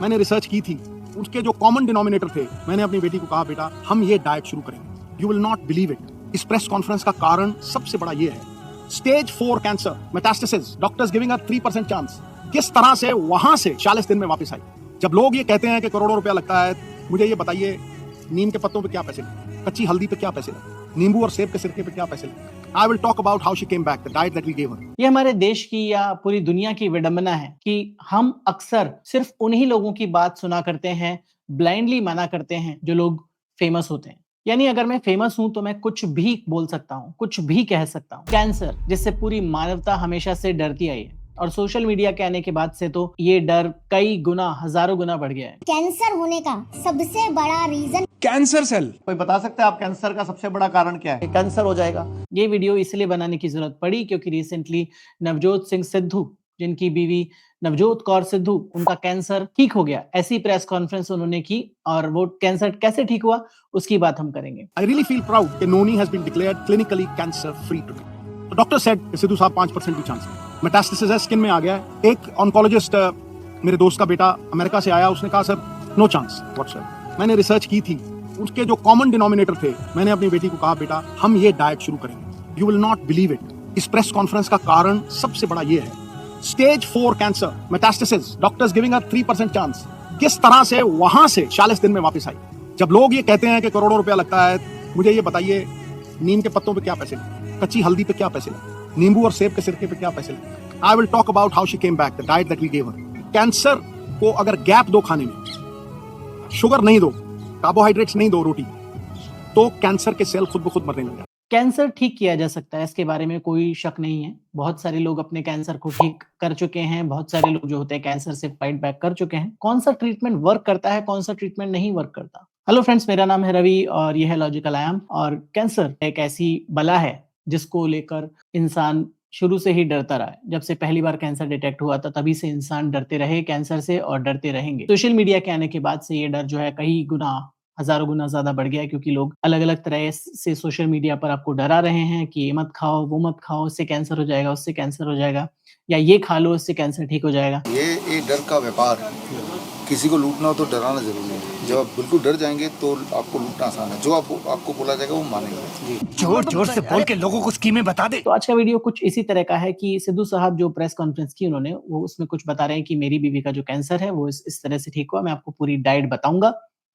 मैंने रिसर्च की थी, उसके जो कॉमन डिनोमिनेटर थे, मैंने अपनी बेटी को कहा बेटा हम ये डाइट शुरू करेंगे। You will not believe it, इस प्रेस कॉन्फ्रेंस का कारण सबसे बड़ा ये है, stage 4 cancer metastasis, doctors giving a 3% chance. किस तरह से वहां से 40 दिन में वापस आई। जब लोग ये कहते हैं कि करोड़ों रुपया लगता है, मुझे ये बताइए नीम के पत्तों पे क्या पैसे लगे, कच्ची हल्दी पे क्या पैसे लगे, नींबू और सेब के सिरके पे क्या पैसे लगे। I will talk about how she came back, the diet that we gave her. ये हमारे देश की या पूरी दुनिया की विडंबना है कि हम अक्सर सिर्फ उन्हीं लोगों की बात सुना करते हैं, ब्लाइंडली माना करते हैं जो लोग फेमस होते हैं। यानी अगर मैं फेमस हूं तो मैं कुछ भी बोल सकता हूं, कुछ भी कह सकता हूं। कैंसर जिससे पूरी मानवता हमेशा से डरती आई है और सोशल मीडिया के आने के बाद से तो ये डर कई गुना, हजारों गुना बढ़ गया है। कैंसर होने का सबसे बड़ा रीजन कैंसर सेल। कोई बता सकते हैं आप कैंसर का सबसे बड़ा कारण क्या है? कैंसर हो जाएगा। ये वीडियो इसलिए बनाने की जरूरत पड़ी क्योंकि रिसेंटली नवजोत सिंह सिद्धू, जिनकी बीवी नवजोत कौर सिद्धू, उनका कैंसर ठीक हो गया। ऐसी प्रेस कॉन्फ्रेंस उन्होंने की और वो कैंसर कैसे ठीक हुआ उसकी बात हम करेंगे। I really feel proud that Noni has been declared clinically cancer free today. The doctor said कि सिद्धू साहब 5% भी चांस है, मेटास्टेसिस है, स्किन में आ गया है। एक ऑन्कोलॉजिस्ट मेरे दोस्त का बेटा अमेरिका से आया, उसने कहा सर नो चांस व्हाटसएप। मैंने रिसर्च की थी, उसके जो कॉमन डिनोमिनेटर थे, मैंने अपनी बेटी को कहा बेटा हम ये डाइट शुरू करेंगे। You will not believe it, इस प्रेस कॉन्फ्रेंस का कारण सबसे बड़ा ये है, stage 4 cancer metastasis, doctors giving a 3% chance. किस तरह से वहां से 40 दिन में वापस आई। जब लोग ये कहते हैं कि करोड़ों रुपया लगता है, मुझे ये बताइए नीम के पत्तों पे क्या पैसे लगे, कच्ची हल्दी पे क्या पैसे लगे, नींबू और सेब के सिरके पे क्या पैसे लगे। I will talk about how she came back, the diet that we gave her. Cancer को अगर गैप दो खाने में, शुगर नहीं दो, कार्बोहाइड्रेट्स नहीं दो रोटी, तो कैंसर के सेल खुद ब खुद मरने लग जाते। कैंसर ठीक किया जा सकता है, इसके बारे में कोई शक नहीं है। बहुत सारे लोग अपने कैंसर को ठीक कर चुके हैं, बहुत सारे लोग जो होते हैं कैंसर से फाइट बैक कर चुके हैं। कौन सा ट्रीटमेंट वर्क करता है, कौन सा ट्रीटमेंट नहीं वर्क करता। हेलो फ्रेंड्स, मेरा नाम है रवि और यह है लॉजिकल आयाम। और कैंसर एक ऐसी बला है जिसको लेकर इंसान शुरू से ही डरता रहा है। जब से पहली बार कैंसर डिटेक्ट हुआ था तभी से इंसान डरते रहे कैंसर से और डरते रहेंगे। सोशल मीडिया के आने के बाद से ये डर जो है कई गुना, हजारों गुना ज्यादा बढ़ गया है क्योंकि लोग अलग अलग तरह से सोशल मीडिया पर आपको डरा रहे हैं कि ये मत खाओ, वो मत खाओ, इससे कैंसर हो जाएगा, उससे कैंसर हो जाएगा, या ये खा लो इससे कैंसर ठीक हो जाएगा। ये डर का व्यापार है। किसी को लूटना हो तो डराना जरूरी है। जब आप बिल्कुल डर जाएंगे तो आपको लूटना आसान है। जो आपको बोला जाएगा वो मानेंगे। जोर जोर से बोल के लोगों को स्कीमें बता दे। तो आज का वीडियो कुछ इसी तरह का है कि सिद्धू साहब जो प्रेस कॉन्फ्रेंस की उन्होंने, वो उसमें कुछ बता रहे हैं कि मेरी बीवी का जो कैंसर है वो इस तरह से ठीक हुआ। मैं आपको पूरी डाइट बताऊंगा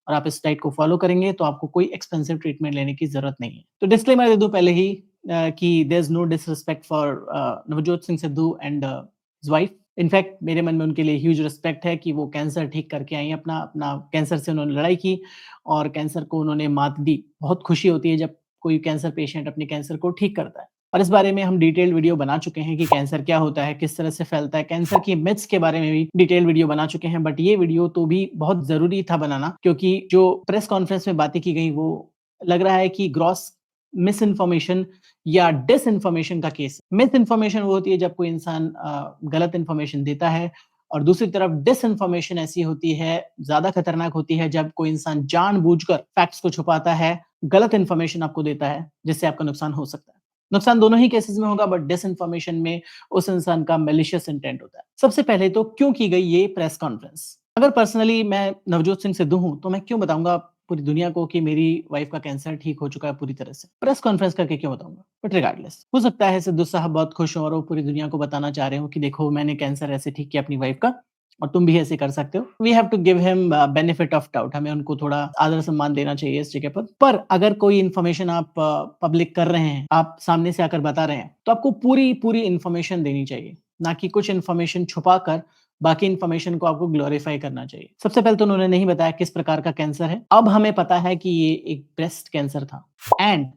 और आप इस डाइट को फॉलो करेंगे तो आपको कोई एक्सपेंसिव ट्रीटमेंट लेने की जरूरत नहीं है। तो डिस्क्लेमर दे दूं पहले ही कि there is no disrespect for Navjot Singh Sidhu and his wife. In fact मेरे मन में उनके लिए ह्यूज रिस्पेक्ट है कि वो कैंसर ठीक करके आई, अपना कैंसर से उन्होंने लड़ाई की और कैंसर को उन्होंने मात दी। बहुत खुशी होती है जब कोई कैंसर पेशेंट अपने कैंसर को ठीक करता है। और इस बारे में हम डिटेल्ड वीडियो बना चुके हैं कि कैंसर क्या होता है, किस तरह से फैलता है, कैंसर की मिथ्स के बारे में भी डिटेल्ड वीडियो बना चुके हैं। बट ये वीडियो तो भी बहुत जरूरी था बनाना क्योंकि जो प्रेस कॉन्फ्रेंस में बातें की गई वो लग रहा है कि ग्रॉस मिस इन्फॉर्मेशन या डिस इन्फॉर्मेशन का केस। मिस इन्फॉर्मेशन वो होती है जब कोई इंसान गलत इन्फॉर्मेशन देता है, और दूसरी तरफ डिस इन्फॉर्मेशन ऐसी होती है, ज्यादा खतरनाक होती है, जब कोई इंसान जानबूझकर फैक्ट्स को छुपाता है, गलत इन्फॉर्मेशन आपको देता है जिससे आपका नुकसान हो सकता है। नुकसान दोनों ही केसेस में होगा, बट डिस इन्फॉर्मेशन में उस इंसान का मैलिशियस इंटेंट होता है। सबसे पहले तो क्यों की गई ये प्रेस कॉन्फ्रेंस। अगर पर्सनली मैं नवजोत सिंह सिद्धू हूं तो मैं क्यों बताऊंगा पूरी दुनिया को कि मेरी वाइफ का कैंसर ठीक हो चुका है पूरी तरह से। प्रेस कॉन्फ्रेंस करके क्यों बताऊंगा। बट रिगार्डलेस, हो सकता है सिद्धू साहब बहुत खुश हो और वो पूरी दुनिया को बताना चाह रहे हो कि देखो मैंने कैंसर ऐसे ठीक किया अपनी वाइफ का और तुम भी ऐसे कर सकते हो। We have to give him benefit of doubt, हमें उनको थोड़ा आदर सम्मान देना चाहिए इस जगह पर अगर कोई इन्फॉर्मेशन आप पब्लिक कर रहे हैं, आप सामने से आकर बता रहे हैं, तो आपको पूरी इन्फॉर्मेशन देनी चाहिए, ना कि कुछ इन्फॉर्मेशन छुपा कर बाकी इन्फॉर्मेशन को आपको ग्लोरीफाई करना चाहिए। सबसे पहले तो उन्होंने नहीं बताया किस प्रकार का कैंसर है। अब हमें पता है कि ये एक ब्रेस्ट कैंसर था and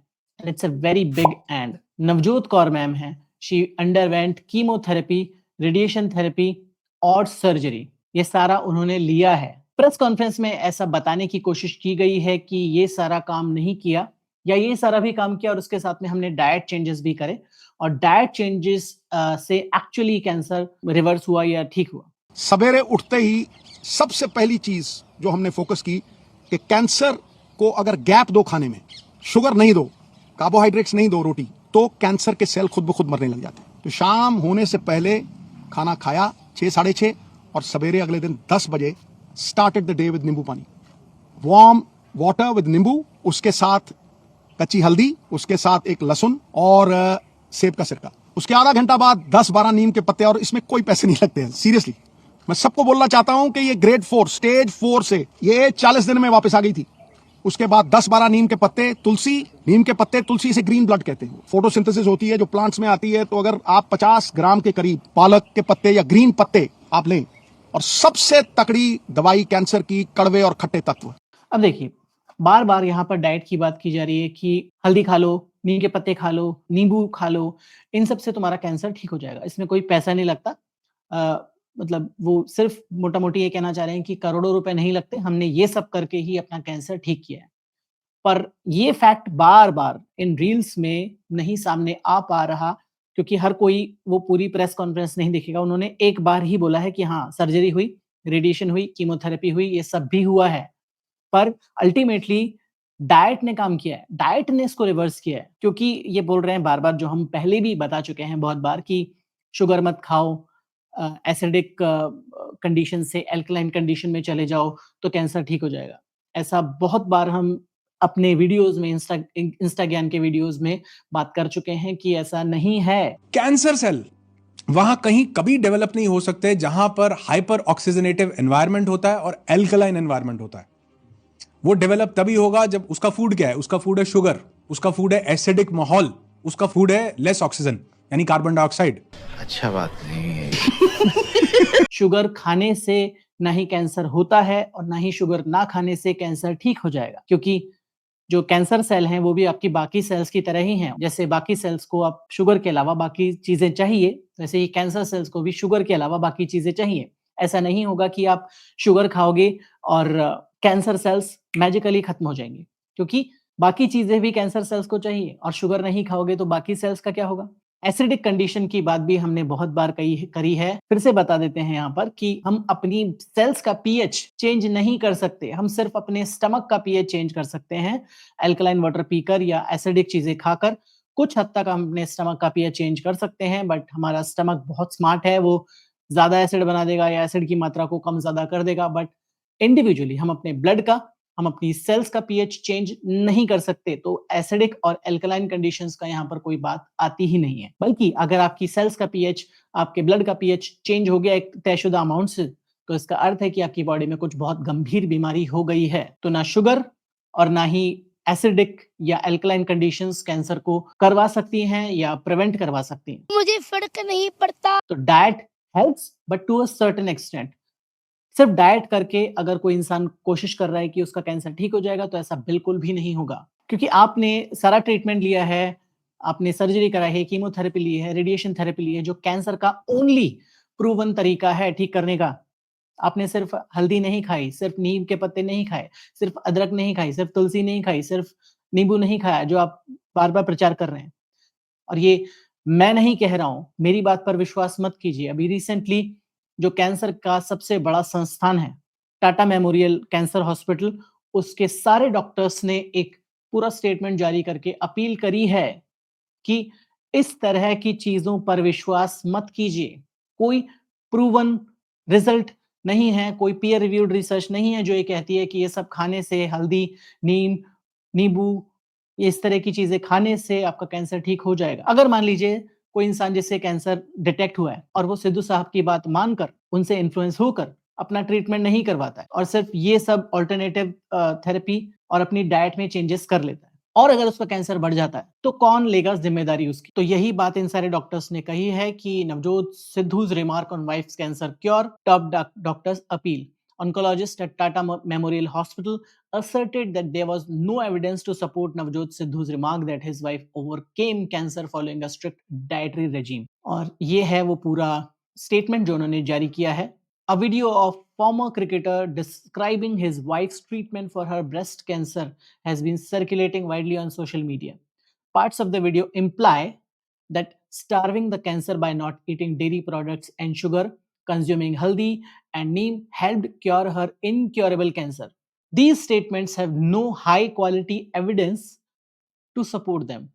it's a very big end. Navjot Kaur ma'am है, she underwent chemotherapy, radiation therapy और सर्जरी, ये सारा उन्होंने लिया है। प्रेस कॉन्फ्रेंस में ऐसा बताने की कोशिश की गई है कि ये सारा काम नहीं किया या ये सारा भी काम किया और उसके साथ में हमने डाइट चेंजेस भी करे और डाइट चेंजेस से एक्चुअली कैंसर रिवर्स हुआ या ठीक हुआ। सवेरे उठते ही सबसे पहली चीज जो हमने फोकस की कि कैंसर को अगर गैप दो खाने में, शुगर नहीं दो, कार्बोहाइड्रेट्स नहीं दो रोटी, तो कैंसर के सेल खुद ब खुद मरने लग जाते हैं। तो शाम होने से पहले खाना खाया 6 साढ़े 6 और सवेरे अगले दिन 10 बजे started the day with नींबू पानी, warm water with नींबू, उसके साथ कच्ची हल्दी, उसके साथ एक लहसुन और सेब का सिरका। उसके आधा घंटा बाद 10-12 नीम के पत्ते, और इसमें कोई पैसे नहीं लगते हैं, सीरियसली। मैं सबको बोलना चाहता हूं कि ये ग्रेड 4 स्टेज 4 से ये 40 दिन में वापस आ गई थी। उसके बाद 10-12 नीम के पत्ते, तुलसी, नीम के पत्ते, तुलसी से ग्रीन ब्लड कहते हैं, फोटोसिंथेसिस होती है जो प्लांट्स में आती है। तो अगर आप 50 ग्राम के करीब पालक के पत्ते या ग्रीन पत्ते आप लें, और सबसे तकड़ी दवाई कैंसर की, कड़वे और खट्टे तत्व। अब देखिए, बार बार यहाँ पर डाइट की बात की जा रही है कि हल्दी खा लो, नीम के पत्ते खा लो, नींबू खा लो, इन सब से तुम्हारा कैंसर ठीक हो जाएगा, इसमें कोई पैसा नहीं लगता। मतलब वो सिर्फ मोटा मोटी ये कहना चाह रहे हैं कि करोड़ों रुपए नहीं लगते, हमने ये सब करके ही अपना कैंसर ठीक किया है। पर ये फैक्ट बार बार इन रील्स में नहीं सामने आ पा रहा, क्योंकि हर कोई वो पूरी प्रेस कॉन्फ्रेंस नहीं देखेगा। उन्होंने एक बार ही बोला है कि हाँ, सर्जरी हुई, रेडिएशन हुई, कीमोथेरेपी हुई, ये सब भी हुआ है। पर अल्टीमेटली डाइट ने काम किया है, डाइट ने इसको रिवर्स किया है, क्योंकि ये बोल रहे हैं बार-बार, जो हम पहले भी बता चुके हैं बहुत बार, कि शुगर मत खाओ, एसिडिक कंडीशन से एल्कलाइन कंडीशन में चले जाओ तो कैंसर ठीक हो जाएगा। ऐसा बहुत बार हम अपने वीडियोज़ में, इंस्टाग्राम के वीडियोज़ में बात कर चुके हैं कि ऐसा नहीं है। कैंसर सेल वहां कहीं कभी डेवलप नहीं हो सकते जहां पर हाइपर ऑक्सीजनेटिव एनवायरनमेंट होता है और एल्कलाइन एनवायरनमेंट होता है। वो डेवलप तभी होगा जब उसका फूड क्या है, उसका फूड है शुगर, उसका फूड है एसिडिक माहौल, उसका फूड है लेस ऑक्सीजन यानी कार्बन डाइऑक्साइड। अच्छा बात नहीं है। शुगर खाने से ना ही कैंसर होता है और ना ही शुगर ना खाने से कैंसर ठीक हो जाएगा, क्योंकि जो कैंसर सेल हैं वो भी आपकी बाकी सेल्स की तरह ही हैं। जैसे बाकी सेल्स को आप शुगर के अलावा बाकी चीजें चाहिए, वैसे ही कैंसर सेल्स को भी शुगर के अलावा बाकी चीजें चाहिए। ऐसा नहीं होगा कि आप शुगर खाओगे और कैंसर सेल्स मैजिकली खत्म हो जाएंगे, क्योंकि बाकी चीजें भी कैंसर सेल्स को चाहिए, और शुगर नहीं खाओगे तो बाकी सेल्स का क्या होगा। एसिडिक कंडीशन की बात भी हमने बहुत बार करी है, फिर से बता देते हैं यहाँ पर कि हम अपनी सेल्स का पीएच चेंज नहीं कर सकते, हम सिर्फ अपने स्टमक का पीएच चेंज कर सकते हैं अल्कलाइन वाटर पीकर या एसिडिक चीजें खाकर। कुछ हद तक हम अपने स्टमक का पीएच चेंज कर सकते हैं, बट हमारा स्टमक बहुत स्मार्ट है, वो ज्यादा एसिड बना देगा या एसिड की मात्रा को कम ज्यादा कर देगा। बट इंडिविजुअली हम अपने ब्लड का, हम अपनी सेल्स का पीएच चेंज नहीं कर सकते, तो एसिडिक और एल्कलाइन कंडीशंस का यहाँ पर कोई बात आती ही नहीं है। बल्कि अगर आपकी सेल्स का पीएच, आपके ब्लड का पीएच चेंज हो गया एक तयशुदा अमाउंट से, तो इसका अर्थ है कि आपकी बॉडी में कुछ बहुत गंभीर बीमारी हो गई है। तो ना शुगर और ना ही एसिडिक या एल्कलाइन कंडीशंस कैंसर को करवा सकती हैं या प्रिवेंट करवा सकती हैं। मुझे फर्क नहीं पड़ता। तो diet helps, but to a certain extent. सिर्फ डाइट करके अगर कोई इंसान कोशिश कर रहा है कि उसका कैंसर ठीक हो जाएगा, तो ऐसा बिल्कुल भी नहीं होगा, क्योंकि आपने सारा ट्रीटमेंट लिया है, आपने सर्जरी कराई है, कीमोथेरेपी ली है, रेडिएशन थेरेपी ली है, जो कैंसर का ओनली प्रूवन तरीका है ठीक करने का। आपने सिर्फ हल्दी नहीं खाई, सिर्फ नीम के पत्ते नहीं खाए, सिर्फ अदरक नहीं खाई, सिर्फ तुलसी नहीं खाई, सिर्फ नींबू नहीं खाया, जो आप बार बार प्रचार कर रहे हैं। और ये मैं नहीं कह रहा हूं, मेरी बात पर विश्वास मत कीजिए। अभी रिसेंटली जो कैंसर का सबसे बड़ा संस्थान है, टाटा मेमोरियल कैंसर हॉस्पिटल, उसके सारे डॉक्टर्स ने एक पूरा स्टेटमेंट जारी करके अपील करी है कि इस तरह की चीजों पर विश्वास मत कीजिए। कोई प्रूवन रिजल्ट नहीं है, कोई पीयर रिव्यूड रिसर्च नहीं है जो ये कहती है कि ये सब खाने से, हल्दी, नीम, नींबू, इस तरह की चीजें खाने से आपका कैंसर ठीक हो जाएगा। अगर मान लीजिए कोई इंसान जिससे कैंसर डिटेक्ट हुआ है और वो सिद्धू साहब की बात मानकर, उनसे इन्फ्लुएंस होकर अपना ट्रीटमेंट नहीं करवाता है और सिर्फ ये सब ऑल्टरनेटिव थेरेपी और अपनी डाइट में चेंजेस कर लेता है, और अगर उसका कैंसर बढ़ जाता है, तो कौन लेगा जिम्मेदारी उसकी। तो यही बात इन सारे डॉक्टर्स ने कही है कि Navjot Sidhu's remark on wife's cancer cure, top doctors appeal. Oncologist at Tata Memorial Hospital asserted that there was no evidence to support Navjot Sidhu's remark that his wife overcame cancer following a strict dietary regime. और ये है वो पूरा statement जो उन्होंने जारी किया है। A video of former cricketer describing his wife's treatment for her breast cancer has been circulating widely on social media. Parts of the video imply that starving the cancer by not eating dairy products and sugar, consuming haldi and neem helped cure her incurable cancer. These statements have no high quality evidence to support them.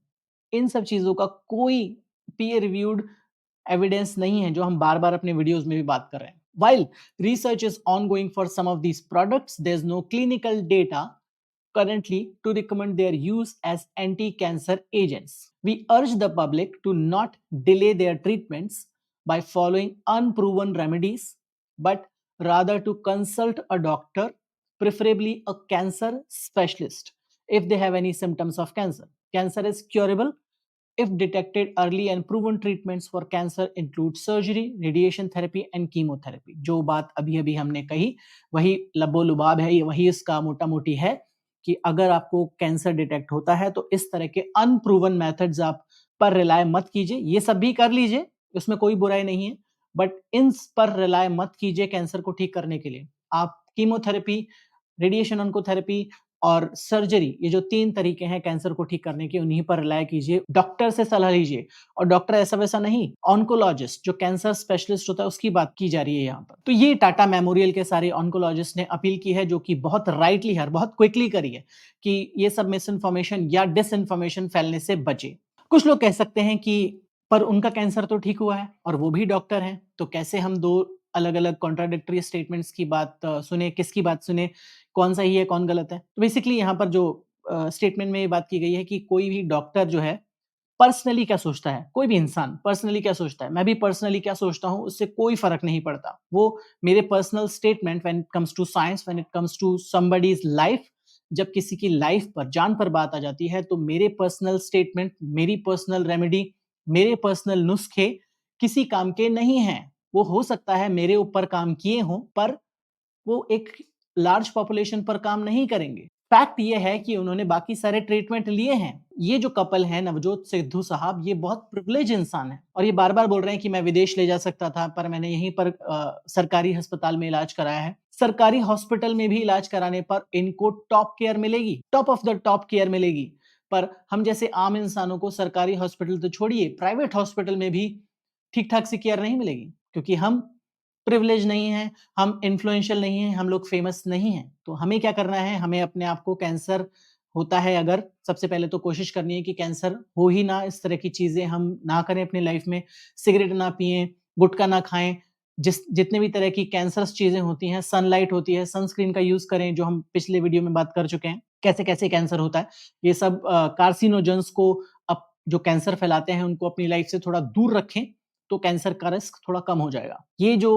इन सब चीजों का कोई peer reviewed evidence नहीं है, जो हम बार बार अपने videos में भी बात कर रहे हैं। While research is ongoing for some of these products, there's no clinical data currently to recommend their use as anti-cancer agents. We urge the public to not delay their treatments by following unproven remedies, but rather to consult a doctor, preferably a cancer specialist, if they have any symptoms of cancer. Cancer is curable if detected early, and proven treatments for cancer include surgery, radiation therapy and chemotherapy. जो बात अभी अभी हमने कही वही लबो लुबाब है, वही इसका मोटा मोटी है कि अगर आपको कैंसर डिटेक्ट होता है तो इस तरह के अनप्रूवन मेथड्स आप पर रिलाय मत कीजिए। ये सब भी कर लीजिए, उसमें कोई बुराई नहीं है, बट इन पर रिलाय मत कीजिए कैंसर को ठीक करने के लिए। आप कीमोथेरेपी, रेडिएशन ऑन्कोथेरेपी और सर्जरी, ये जो 3 तरीके हैं कैंसर को ठीक करने के, उन्हीं पर रिलाय कीजिए। डॉक्टर से सलाह लीजिए, और डॉक्टर ऐसा वैसा नहीं, ऑन्कोलॉजिस्ट जो कैंसर स्पेशलिस्ट होता है उसकी बात की जा रही है यहाँ पर। तो ये टाटा मेमोरियल के सारे ऑन्कोलॉजिस्ट ने अपील की है, जो कि बहुत राइटली है, बहुत क्विकली करी है कि ये सब मिस इन्फॉर्मेशन या डिस इन्फॉर्मेशन फैलने से बचे। कुछ लोग कह सकते हैं कि पर उनका कैंसर तो ठीक हुआ है और वो भी डॉक्टर हैं, तो कैसे हम 2 अलग-अलग कॉन्ट्राडिक्टरी स्टेटमेंट्स की बात सुने, किसकी बात सुने, कौन सही है, कौन गलत है? तो बेसिकली यहाँ पर जो स्टेटमेंट में ये बात की गई है कि कोई भी डॉक्टर जो है पर्सनली क्या सोचता है, कोई भी इंसान पर्सनली क्या सोचता है, मैं भी पर्सनली क्या सोचता हूँ, उससे कोई फर्क नहीं पड़ता। वो मेरे personal statement when it comes to science, when it comes to somebody's life, जब किसी की लाइफ पर, जान पर बात आ जाती है, तो मेरे पर्सनल स्टेटमेंट, मेरी पर्सनल रेमेडी, मेरे पर्सनल नुस्खे किसी काम के नहीं हैं। वो हो सकता है मेरे ऊपर काम किए हों, पर वो एक लार्ज पॉपुलेशन पर काम नहीं करेंगे। फैक्ट ये है कि उन्होंने बाकी सारे ट्रीटमेंट लिए हैं। ये जो कपल है नवजोत सिद्धू साहब, ये बहुत प्रिविलेज इंसान है और ये बार-बार बोल रहे हैं कि मैं विदेश ले जा सकता था, पर मैंने यहीं पर सरकारी अस्पताल में इलाज कराया है। सरकारी हॉस्पिटल में भी इलाज कराने पर इनको टॉप केयर मिलेगी, top of the top care मिलेगी। पर हम जैसे आम इंसानों को सरकारी हॉस्पिटल तो छोड़िए, प्राइवेट हॉस्पिटल में भी ठीक-ठाक सी केयर नहीं मिलेगी, क्योंकि हम प्रिविलेज नहीं हैं, हम इन्फ्लुएंशियल नहीं हैं, हम लोग फेमस नहीं हैं। तो हमें क्या करना है, हमें अपने आप को, कैंसर होता है अगर, सबसे पहले तो कोशिश करनी है कि कैंसर हो ही ना, इस तरह की चीज़ें हम ना करें अपनी लाइफ में। सिगरेट ना पिएँ, गुटखा ना खाएँ, जितने भी तरह की कैंसरस चीज़ें होती हैं, सनलाइट होती है, सनस्क्रीन का यूज़ करें, जो हम पिछले वीडियो में बात कर चुके हैं, कैसे-कैसे कैंसर होता है। ये सब कार्सिनोजेंस को, जो कैंसर फैलाते हैं, उनको अपनी लाइफ से थोड़ा दूर रखें, तो कैंसर का रिस्क थोड़ा कम हो जाएगा। ये जो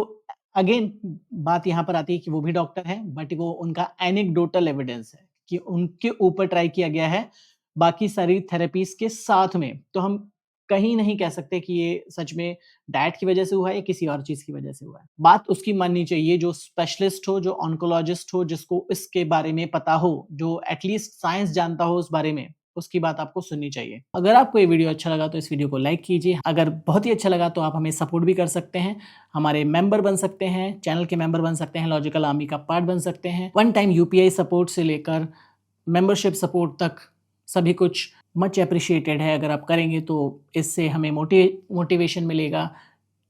अगेन बात यहाँ पर आती है कि वो भी डॉक्टर हैं, बट वो उनका एनेक्डोटल एविडेंस है कि उनके ऊपर ट्राई किया गया है बाकी सारी थेरेपीज के साथ में। तो हम कहीं नहीं कह सकते कि ये सच में डाइट की वजह से हुआ है या किसी और चीज की वजह से हुआ है। बात उसकी माननी चाहिए जो स्पेशलिस्ट हो, जो ऑन्कोलॉजिस्ट हो, जिसको इसके बारे में पता हो, जो एटलीस्ट साइंस जानता हो उस बारे में, उसकी बात आपको सुननी चाहिए। अगर आपको ये वीडियो अच्छा लगा तो इस वीडियो को लाइक कीजिए। अगर बहुत ही अच्छा लगा तो आप हमें सपोर्ट भी कर सकते हैं, हमारे मेंबर बन सकते हैं, चैनल के मेंबर बन सकते हैं, लॉजिकल आर्मी का पार्ट बन सकते हैं। वन टाइम यूपीआई सपोर्ट से लेकर मेंबरशिप सपोर्ट तक सभी कुछ मच अप्रिशिएटेड है। अगर आप करेंगे तो इससे हमें मोटिवेशन मिलेगा,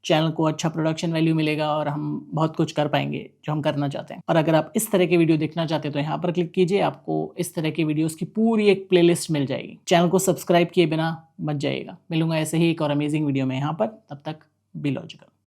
चैनल को अच्छा प्रोडक्शन वैल्यू मिलेगा और हम बहुत कुछ कर पाएंगे जो हम करना चाहते हैं। और अगर आप इस तरह के वीडियो देखना चाहते हैं तो यहाँ पर क्लिक कीजिए, आपको इस तरह के वीडियोस की पूरी एक प्लेलिस्ट मिल जाएगी। चैनल को सब्सक्राइब किए बिना मत जाइएगा। मिलूंगा ऐसे ही एक और अमेजिंग वीडियो में यहाँ पर, तब तक बी लॉजिकल।